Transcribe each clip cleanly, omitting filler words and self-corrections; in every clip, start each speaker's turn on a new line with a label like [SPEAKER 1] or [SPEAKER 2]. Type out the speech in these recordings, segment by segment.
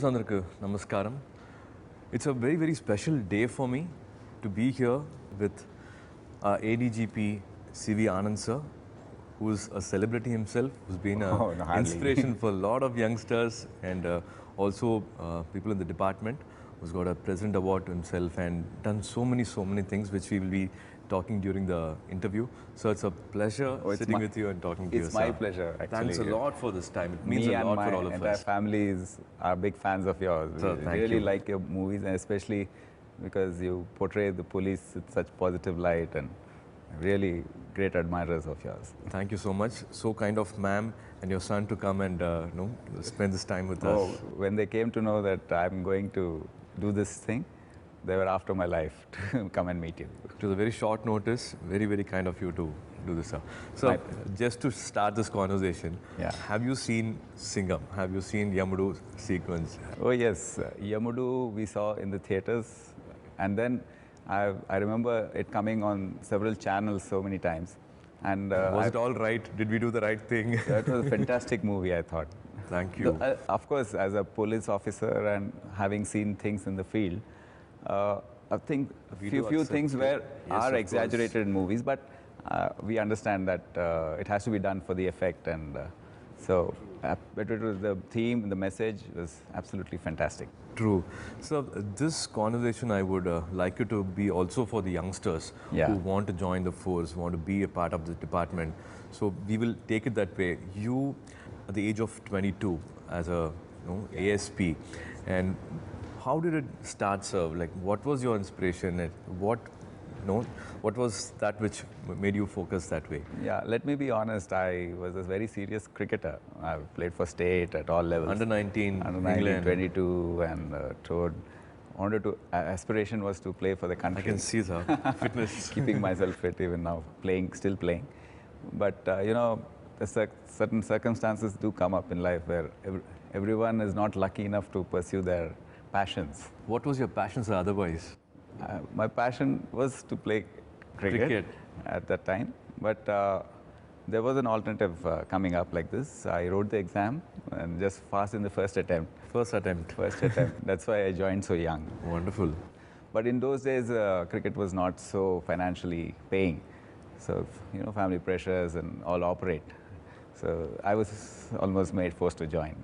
[SPEAKER 1] Purusandarku Namaskaram. It's a very, very special day for me to be here with ADGP CV Anand sir, who is a celebrity himself, who's been an inspiration for a lot of youngsters and also people in the department, who's got a President Award to himself and done so many things which we will be talking during the interview. So it's a pleasure sitting with you and talking to you.
[SPEAKER 2] It's my pleasure, actually.
[SPEAKER 1] Thanks a lot for this time. It means a lot for all of us.
[SPEAKER 2] Me and my entire family are big fans of yours.
[SPEAKER 1] So,
[SPEAKER 2] we really like your movies, and especially because you portray the police with such positive light, and really great admirers of yours.
[SPEAKER 1] Thank you so much. So kind of ma'am and your son to come and spend this time with us.
[SPEAKER 2] When they came to know that I'm going to do this thing, they were after my life to come and meet you.
[SPEAKER 1] It was a very short notice, very, very kind of you to do this. So, just to start this conversation, have you seen Singam? Have you seen Yamudu sequence?
[SPEAKER 2] Oh yes, Yamudu we saw in the theatres, and then I remember it coming on several channels so many times. And
[SPEAKER 1] was it all right? Did we do the right thing?
[SPEAKER 2] That was a fantastic movie, I thought.
[SPEAKER 1] Thank you.
[SPEAKER 2] Of course, as a police officer and having seen things in the field, I think a few things are exaggerated in movies, but we understand that it has to be done for the effect, and but it was the theme, the message was absolutely fantastic.
[SPEAKER 1] True. So this conversation I would like you to be also for the youngsters who want to join the force, want to be a part of the department. So we will take it that way. You, at the age of 22, as a ASP, and how did it start, sir? Like, what was your inspiration, and what was that which made you focus that way?
[SPEAKER 2] Yeah, let me be honest. I was a very serious cricketer. I played for state at all levels.
[SPEAKER 1] Under 19,
[SPEAKER 2] under 19, 22, and aspiration was to play for the country.
[SPEAKER 1] I can see, sir. Fitness.
[SPEAKER 2] Keeping myself fit even now, still playing. But certain circumstances do come up in life where everyone is not lucky enough to pursue their passions.
[SPEAKER 1] What was your passion, sir, otherwise?
[SPEAKER 2] My passion was to play cricket at that time, but there was an alternative coming up like this. I wrote the exam and just passed in the first attempt.
[SPEAKER 1] First attempt.
[SPEAKER 2] That's why I joined so young.
[SPEAKER 1] Wonderful.
[SPEAKER 2] But in those days, cricket was not so financially paying. So, family pressures and all operate. So I was almost forced to join.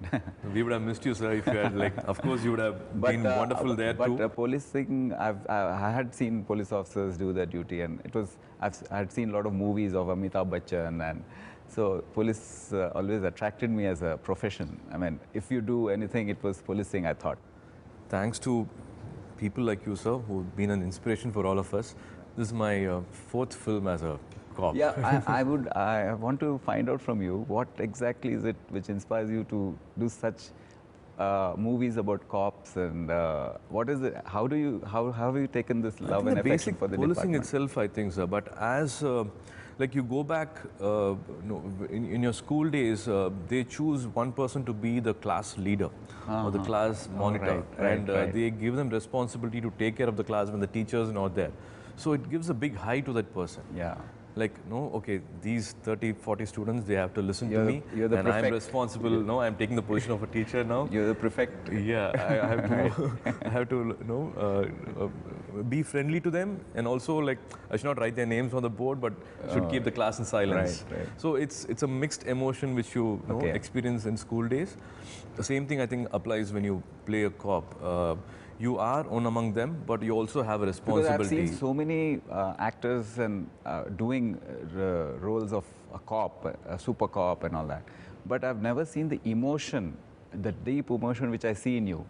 [SPEAKER 1] We would have missed you, sir, if you had, of course you would have been wonderful there too.
[SPEAKER 2] But policing, I had seen police officers do their duty, and I had seen a lot of movies of Amitabh Bachchan, and so police always attracted me as a profession. I mean, if you do anything, it was policing, I thought.
[SPEAKER 1] Thanks to people like you, sir, who've been an inspiration for all of us. This is my fourth film as a cop.
[SPEAKER 2] Yeah, I want to find out from you what exactly is it which inspires you to do such movies about cops, and what is it? How have you taken this love and affection for the
[SPEAKER 1] policing
[SPEAKER 2] department?
[SPEAKER 1] itself, I think, sir. But as you go back in your school days, they choose one person to be the class leader or the class monitor, and they give them responsibility to take care of the class when the teachers are not there. So it gives a big high to that person.
[SPEAKER 2] Yeah.
[SPEAKER 1] Okay, these 30, 40 students, they have to listen to me,
[SPEAKER 2] you're the
[SPEAKER 1] and
[SPEAKER 2] prefect.
[SPEAKER 1] I'm responsible. I'm taking the position of a teacher now.
[SPEAKER 2] You're the prefect.
[SPEAKER 1] Yeah, I have to, be friendly to them, and also I should not write their names on the board, but should keep the class in silence.
[SPEAKER 2] Right.
[SPEAKER 1] So it's a mixed emotion which you experience in school days. The same thing I think applies when you play a cop. You are one among them, but you also have a responsibility.
[SPEAKER 2] Because I've seen so many actors and doing roles of a cop, a super cop and all that. But I've never seen the emotion, the deep emotion which I see in you.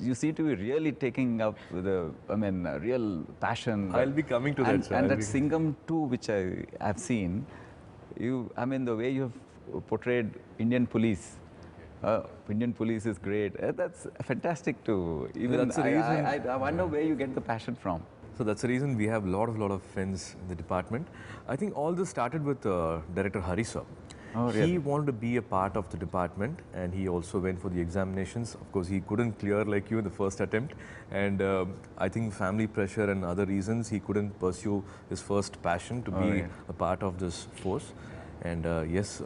[SPEAKER 2] You seem to be really taking up real passion.
[SPEAKER 1] I'll be coming to that, sir.
[SPEAKER 2] And that Singam too, which I've seen, the way you have portrayed Indian police. Indian police is great. That's fantastic too. That's the reason. I wonder where you get the passion from.
[SPEAKER 1] So that's the reason we have a lot of friends in the department. I think all this started with Director Hari sir.
[SPEAKER 2] Oh, really?
[SPEAKER 1] He wanted to be a part of the department, and he also went for the examinations. Of course, he couldn't clear like you in the first attempt, and I think family pressure and other reasons, he couldn't pursue his first passion to be a part of this force. And yes,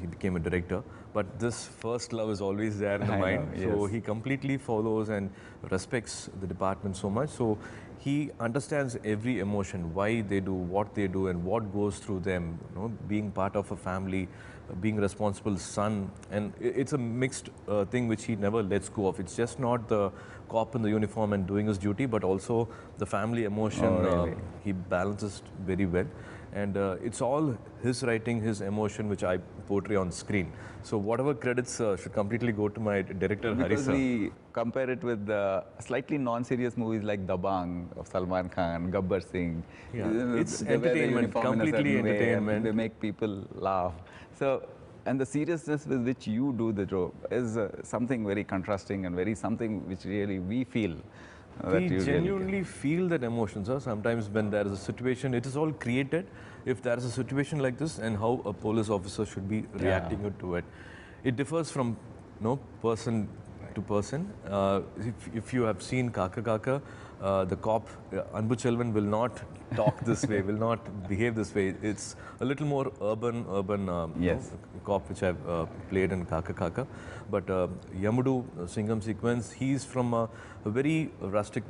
[SPEAKER 1] he became a director. but this first love is always there in the mind. So he completely follows and respects the department so much. So he understands every emotion, why they do what they do, and what goes through them. You know, being part of a family, being a responsible son, and it's a mixed thing which he never lets go of. It's just not the cop in the uniform and doing his duty, but also the family emotion. He balances very well, and it's all his writing, his emotion, which I portray on screen. So whatever credits should completely go to my director, Hari
[SPEAKER 2] Because
[SPEAKER 1] sir.
[SPEAKER 2] we compare it with slightly non-serious movies like Dabang of Salman Khan, Gabbar Singh.
[SPEAKER 1] Yeah, it's
[SPEAKER 2] They wear the
[SPEAKER 1] entertainment,
[SPEAKER 2] uniform in a
[SPEAKER 1] completely
[SPEAKER 2] certain way and
[SPEAKER 1] entertainment.
[SPEAKER 2] they make people laugh. So, and the seriousness with which you do the job is something very contrasting and very something which really we feel.
[SPEAKER 1] We genuinely feel that emotion, sir. Sometimes when there is a situation, it is all created. If there is a situation like this, and how a police officer should be reacting to it, it differs from person to person. If you have seen Kaka Kaka, the cop Anbu Chelvan will not talk this way, will not behave this way. It's a little more urban cop which I've played in Kaka Kaka. But Yamudu Singam sequence, he's from a very rustic,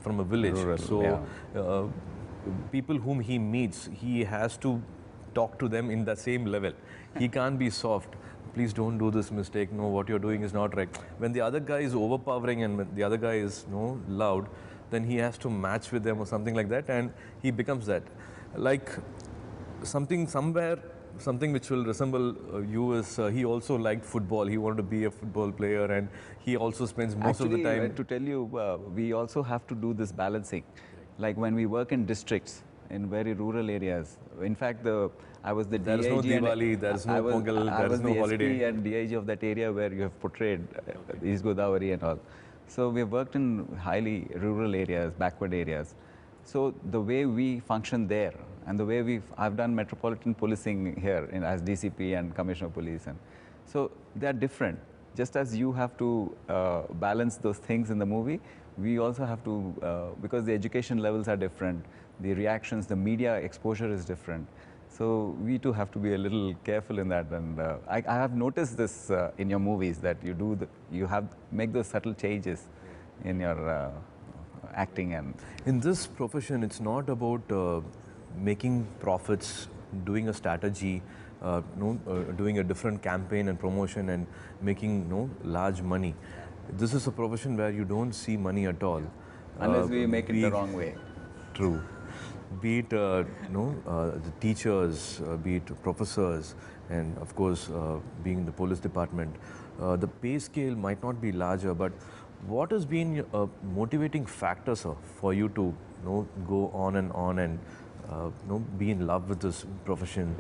[SPEAKER 1] from a village.
[SPEAKER 2] Rural,
[SPEAKER 1] People whom he meets, he has to talk to them in the same level. He can't be soft. Please don't do this mistake. No, what you're doing is not right. When the other guy is overpowering and when the other guy is loud, then he has to match with them or something like that, and he becomes that. Like something which will resemble you is he also liked football. He wanted to be a football player, and he also spends most of the time.
[SPEAKER 2] To tell you, we also have to do this balancing. Like when we work in districts, in very rural areas. In fact, I was the DIG.
[SPEAKER 1] There is no Diwali, there is no Pongal, there is no holiday.
[SPEAKER 2] I was the SP and DIG of that area where you have portrayed East Godavari and all. So we have worked in highly rural areas, backward areas. So the way we function there and the way I've done metropolitan policing here as DCP and Commissioner of Police. And so they are different. Just as you have to balance those things in the movie, we also have to, because the education levels are different, the reactions, the media exposure is different. So we too have to be a little careful in that. And I have noticed this in your movies that you make those subtle changes in your acting. And
[SPEAKER 1] in this profession, it's not about making profits, doing a strategy, doing a different campaign and promotion and making large money. This is a profession where you don't see money at all.
[SPEAKER 2] Unless we make it the wrong way.
[SPEAKER 1] True. Be it the teachers, be it professors, and of course being in the police department, the pay scale might not be larger, but what has been a motivating factor, sir, for you to go on and be in love with this profession?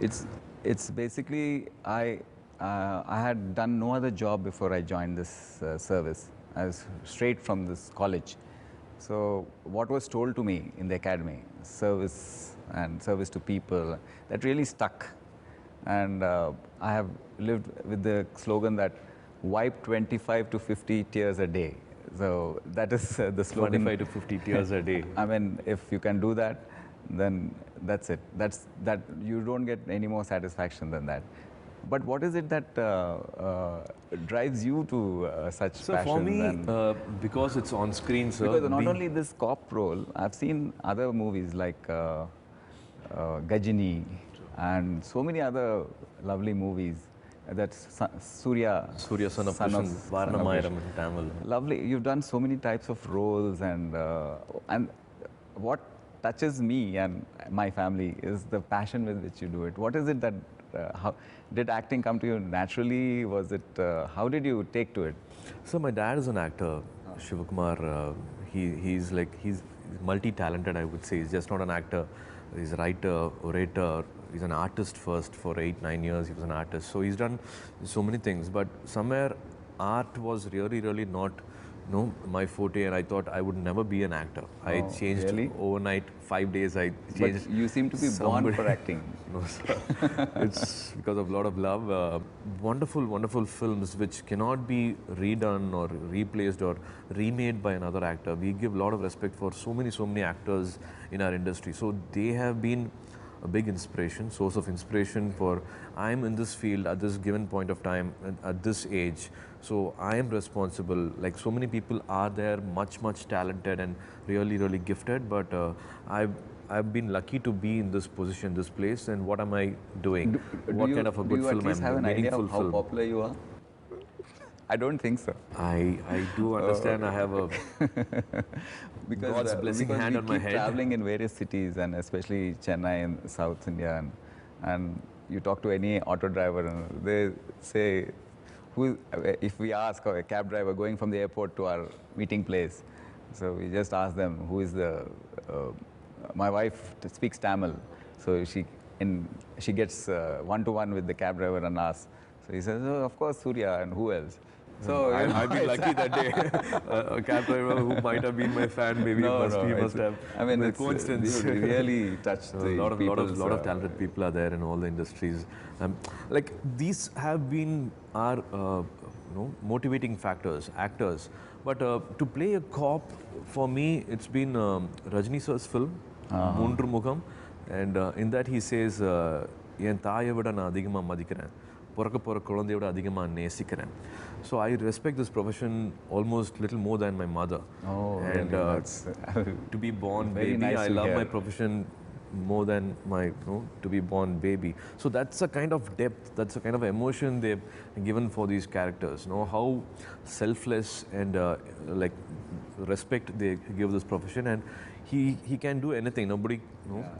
[SPEAKER 2] It's basically I had done no other job before I joined this service. I was straight from this college. So what was told to me in the academy, service and service to people, that really stuck. And I have lived with the slogan that wipe 25 to 50 tears a day. So that is the slogan.
[SPEAKER 1] 25 to 50 tears a day.
[SPEAKER 2] I mean, if you can do that, then that's it. That you don't get any more satisfaction than that. But what is it that drives you to such passion?
[SPEAKER 1] So for me, because it's on screen, sir.
[SPEAKER 2] Because not only this cop role, I've seen other movies like Gajini and so many other lovely movies. That's Suriya,
[SPEAKER 1] son of Varnamayram in Tamil.
[SPEAKER 2] Lovely. You've done so many types of roles, and what touches me and my family is the passion with which you do it. What is it that how did acting come to you naturally? Was it how did you take to it?
[SPEAKER 1] So my dad is an actor, Shivakumar. He's multi-talented, I would say. He's just not an actor. He's a writer, orator. He's an artist first. For 8-9 years, he was an artist. So he's done so many things. But somewhere, art was really not my forte, and I thought I would never be an actor. I changed overnight, 5 days. I changed.
[SPEAKER 2] But you seem to be born for acting.
[SPEAKER 1] No, sir. It's because of a lot of love. Wonderful films which cannot be redone or replaced or remade by another actor. We give a lot of respect for so many actors in our industry. So they have been a big inspiration, source of inspiration for I'm in this field at this given point of time at this age. So I am responsible. Like so many people are there, much talented and really gifted, but I've been lucky to be in this position, this place, and what am I doing? What kind of a good film I'm
[SPEAKER 2] have an idea
[SPEAKER 1] meaningful
[SPEAKER 2] of how
[SPEAKER 1] film.
[SPEAKER 2] popular you are? I don't think so.
[SPEAKER 1] I do understand. I have a
[SPEAKER 2] Because,
[SPEAKER 1] God's blessing
[SPEAKER 2] because
[SPEAKER 1] hand
[SPEAKER 2] we
[SPEAKER 1] on my
[SPEAKER 2] keep
[SPEAKER 1] head.
[SPEAKER 2] traveling in various cities, and especially Chennai in South India, and you talk to any auto driver and they say, if we ask a cab driver going from the airport to our meeting place, so we just ask them who is the, my wife speaks Tamil, so she gets one-to-one with the cab driver and asks, so he says, oh, of course Suriya, and who else? So
[SPEAKER 1] I've been lucky that day. A cab driver who might have been my fan, maybe he must have.
[SPEAKER 2] I mean,
[SPEAKER 1] it's coincidence.
[SPEAKER 2] You really touched
[SPEAKER 1] A lot of talented people are there in all the industries. Like these have been our motivating factors, actors. But to play a cop, for me, it's been Rajni sir's film, Moonru Mugham, and in that he says, "En thaaye vida na adhigama madikkiren, poraka pora kulandaiya vida adhigama nesikiren." So I respect this profession almost little more than my mother.
[SPEAKER 2] Oh,
[SPEAKER 1] and
[SPEAKER 2] really?
[SPEAKER 1] to be born
[SPEAKER 2] Very
[SPEAKER 1] baby,
[SPEAKER 2] nice
[SPEAKER 1] I
[SPEAKER 2] to
[SPEAKER 1] love
[SPEAKER 2] hear.
[SPEAKER 1] my profession more than my to be born baby. So that's a kind of depth, that's a kind of emotion they've given for these characters. How selfless and like respect they give this profession, and he can do anything. Nobody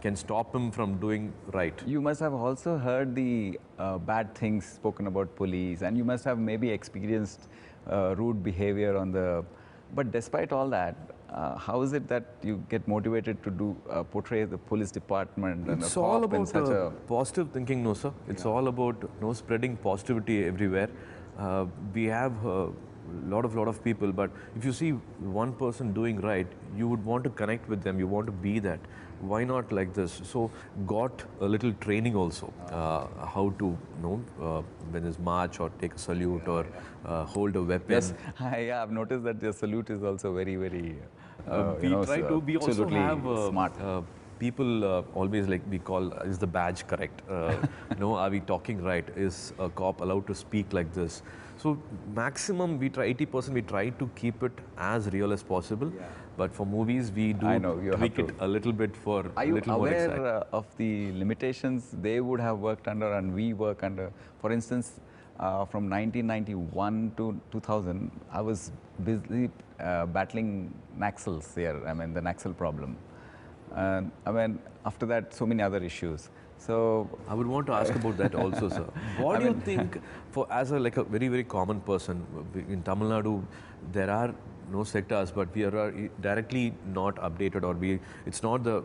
[SPEAKER 1] can stop him from doing right.
[SPEAKER 2] You must have also heard the bad things spoken about police, and you must have maybe experienced rude behavior on the. But despite all that, how is it that you get motivated to do portray the police department and
[SPEAKER 1] It's
[SPEAKER 2] a
[SPEAKER 1] all
[SPEAKER 2] cop in
[SPEAKER 1] about
[SPEAKER 2] such a
[SPEAKER 1] positive thinking, no sir. It's all about spreading positivity everywhere. We have lot of people, but if you see one person doing right, you would want to connect with them, you want to be that. Why not like this? So got a little training also, how to when there's march or take a salute or hold a weapon.
[SPEAKER 2] Yes, yeah, I've noticed that the salute is also very
[SPEAKER 1] we also have
[SPEAKER 2] smart.
[SPEAKER 1] People always like we call, is the badge correct? Are we talking right? Is a cop allowed to speak like this? So maximum we try, 80% we try to keep it as real as possible. Yeah. But for movies we do tweak it a little bit for
[SPEAKER 2] Are
[SPEAKER 1] a
[SPEAKER 2] you
[SPEAKER 1] little more exact.
[SPEAKER 2] aware of the limitations they would have worked under and we work under? For instance, from 1991 to 2000, I was busy battling Naxals here, I mean the Naxal problem. And I mean, after that, so many other issues. So
[SPEAKER 1] I would want to ask about that also, sir. What do you think, as a very common person in Tamil Nadu, there are no sectors, but we are directly not updated, or it's not the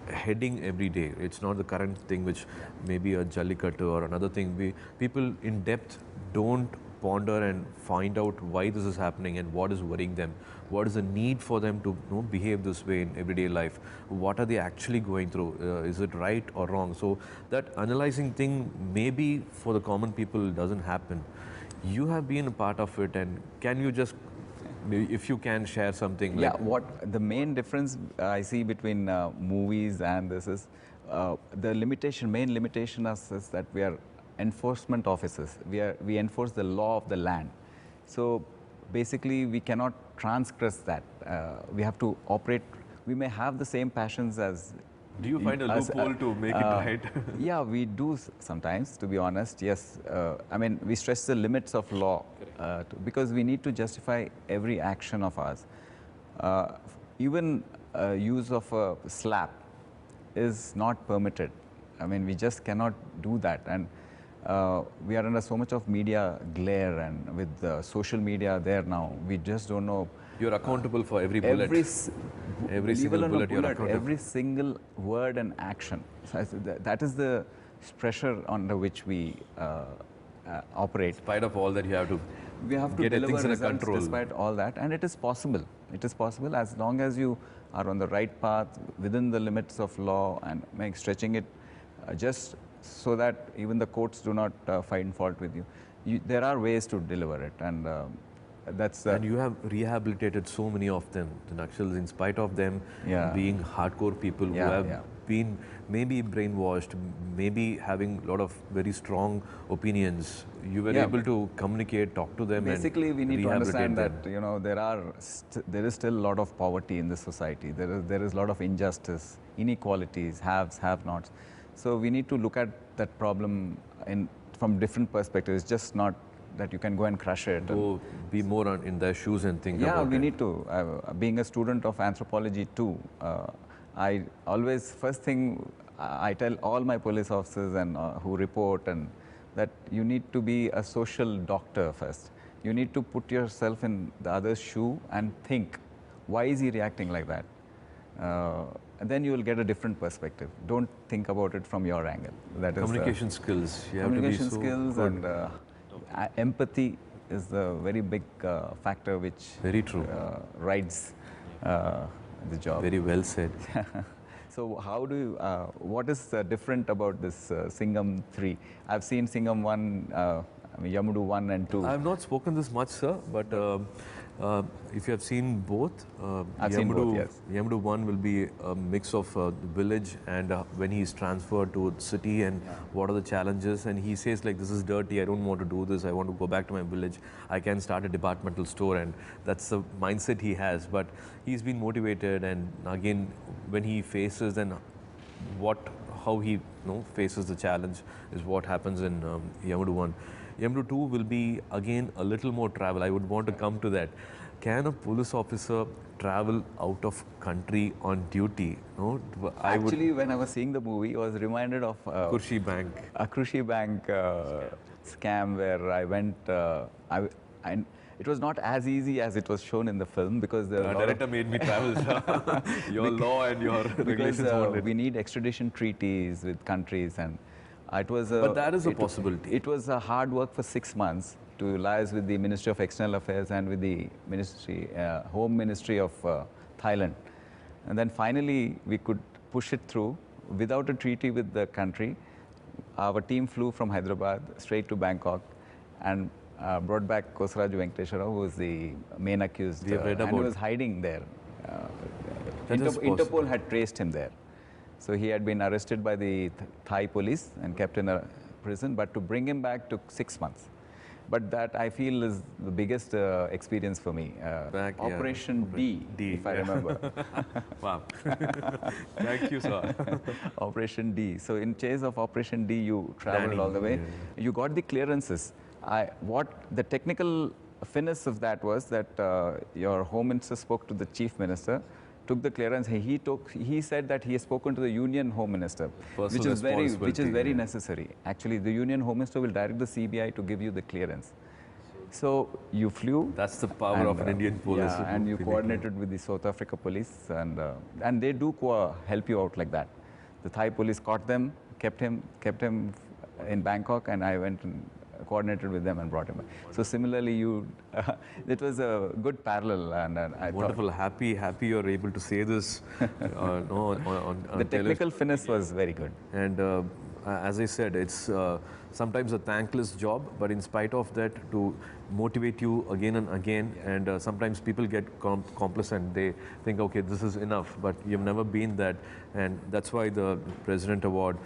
[SPEAKER 1] heading every day. It's not the current thing, which may be a Jallikattu or another thing. People in depth don't ponder and find out why this is happening and what is worrying them. What is the need for them to behave this way in everyday life? What are they actually going through? Is it right or wrong? So that analyzing thing maybe for the common people doesn't happen. You have been a part of it, and can you just, if you can share something?
[SPEAKER 2] Yeah, what the main difference I see between movies and this is the main limitation is that we are enforcement officers. We enforce the law of the land. So basically we cannot transgress that. We have to operate. We may have the same passions as.
[SPEAKER 1] Do you find a loophole to make it right?
[SPEAKER 2] Yeah, we do sometimes, to be honest. Yes, I mean we stress the limits of law because we need to justify every action of ours. Even use of a slap is not permitted. I mean we just cannot do that, and we are under so much of media glare, and with social media there now, we just don't know.
[SPEAKER 1] You're accountable for every bullet. Every single bullet you're accountable.
[SPEAKER 2] Every single word and action. So that is the pressure under which we operate.
[SPEAKER 1] In spite of all that, you have to
[SPEAKER 2] get
[SPEAKER 1] things
[SPEAKER 2] deliver
[SPEAKER 1] in
[SPEAKER 2] results
[SPEAKER 1] control.
[SPEAKER 2] Despite all that, and it is possible. It is possible as long as you are on the right path within the limits of law and stretching it just so that even the courts do not find fault with you. There are ways to deliver it, and that's.
[SPEAKER 1] And you have rehabilitated so many of them, the Naxals, in spite of them being hardcore people who have been maybe brainwashed, maybe having a lot of very strong opinions, you were able to communicate, talk to them.
[SPEAKER 2] Basically,
[SPEAKER 1] and
[SPEAKER 2] we need to understand
[SPEAKER 1] them.
[SPEAKER 2] that there is still a lot of poverty in this society. There is a lot of injustice, inequalities, haves, have-nots. So we need to look at that problem from different perspectives. Just not that you can go and crush it.
[SPEAKER 1] Go be more in their shoes and think about it.
[SPEAKER 2] Yeah, we need to. Being a student of anthropology too, I always, first thing I tell all my police officers and who report, and that you need to be a social doctor first. You need to put yourself in the other's shoe and think, why is he reacting like that? And then you will get a different perspective. Don't think about it from your angle. That is
[SPEAKER 1] communication skills. You
[SPEAKER 2] communication
[SPEAKER 1] have to be
[SPEAKER 2] skills
[SPEAKER 1] so
[SPEAKER 2] and empathy is the very big factor which
[SPEAKER 1] very true
[SPEAKER 2] rides the job.
[SPEAKER 1] Very well said.
[SPEAKER 2] So how do you, what is different about this Singam 3? I've seen Singam 1, Yamudu 1 and 2.
[SPEAKER 1] I have not spoken this much, sir, but if you have seen both,
[SPEAKER 2] I've seen both, yes.
[SPEAKER 1] Yamudu 1 will be a mix of the village and when he is transferred to city and what are the challenges, and he says like, this is dirty, I don't want to do this, I want to go back to my village, I can start a departmental store, and that's the mindset he has. But he's been motivated, and again when he faces and how he faces the challenge is what happens in Yamudu 1. Yamudu 2 will be again a little more travel. I would want to come to that. Can a police officer travel out of country on duty? No?
[SPEAKER 2] Actually, when I was seeing the movie, I was reminded of
[SPEAKER 1] Krushi Bank.
[SPEAKER 2] A Krushi Bank scam where I went. It was not as easy as it was shown in the film because the
[SPEAKER 1] director made me travel. Your law and your regulations.
[SPEAKER 2] We need extradition treaties with countries, and it was.
[SPEAKER 1] But that is a possibility.
[SPEAKER 2] It was a hard work for 6 months to liaise with the Ministry of External Affairs and with the Home Ministry of Thailand, and then finally we could push it through without a treaty with the country. Our team flew from Hyderabad straight to Bangkok, and brought back Kosaraju Venkateswara, who was the main accused, and he was hiding there. Interpol had traced him there. So he had been arrested by the Thai police and kept in a prison, but to bring him back took 6 months. But that I feel is the biggest experience for me. Operation D, if I remember.
[SPEAKER 1] Wow. Thank you, sir.
[SPEAKER 2] Operation D. So in chase of Operation D, you traveled all the way. Yeah. You got the clearances. What the technical finesse of that was that your Home Minister spoke to the Chief Minister, took the clearance. He said that he has spoken to the Union Home Minister, which is very necessary. Actually, the Union Home Minister will direct the CBI to give you the clearance. So you flew.
[SPEAKER 1] That's the power of an Indian police.
[SPEAKER 2] Yeah, and you coordinated with the South Africa police, and they do help you out like that. The Thai police caught them, kept him in Bangkok, and I went and coordinated with them and brought him back. So similarly, it was a good parallel, and I
[SPEAKER 1] wonderful. Happy you're able to say this.
[SPEAKER 2] The technical finesse was very good.
[SPEAKER 1] And as I said, it's sometimes a thankless job, but in spite of that, to motivate you again and again, and sometimes people get complacent. They think, okay, this is enough, but you've never been that, and that's why the President Award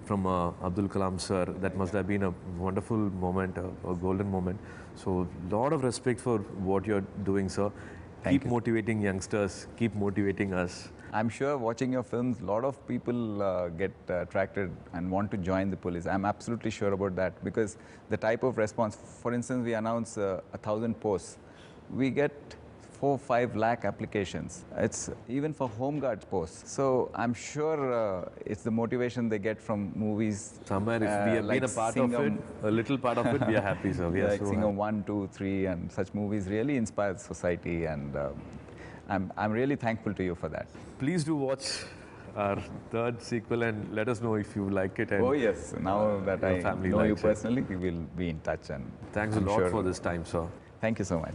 [SPEAKER 1] from Abdul Kalam sir, that must have been a wonderful moment, a golden moment. So a lot of respect for what you're doing, sir. Keep motivating youngsters, keep motivating us.
[SPEAKER 2] I'm sure watching your films, a lot of people get attracted and want to join the police. I'm absolutely sure about that, because the type of response, for instance, we announce 1,000 posts. We get 4-5 lakh applications. It's even for home guards posts. So I'm sure it's the motivation they get from movies.
[SPEAKER 1] Somewhere if we have been a part of it, a little part of it, we are happy, sir. We are so
[SPEAKER 2] Singam 1, 2, 3 and such movies really inspire society, and I'm really thankful to you for that.
[SPEAKER 1] Please do watch our third sequel and let us know if you like it. And
[SPEAKER 2] oh yes, now that I know you personally, we will be in touch. And
[SPEAKER 1] thanks a lot for this time, sir.
[SPEAKER 2] Thank you so much.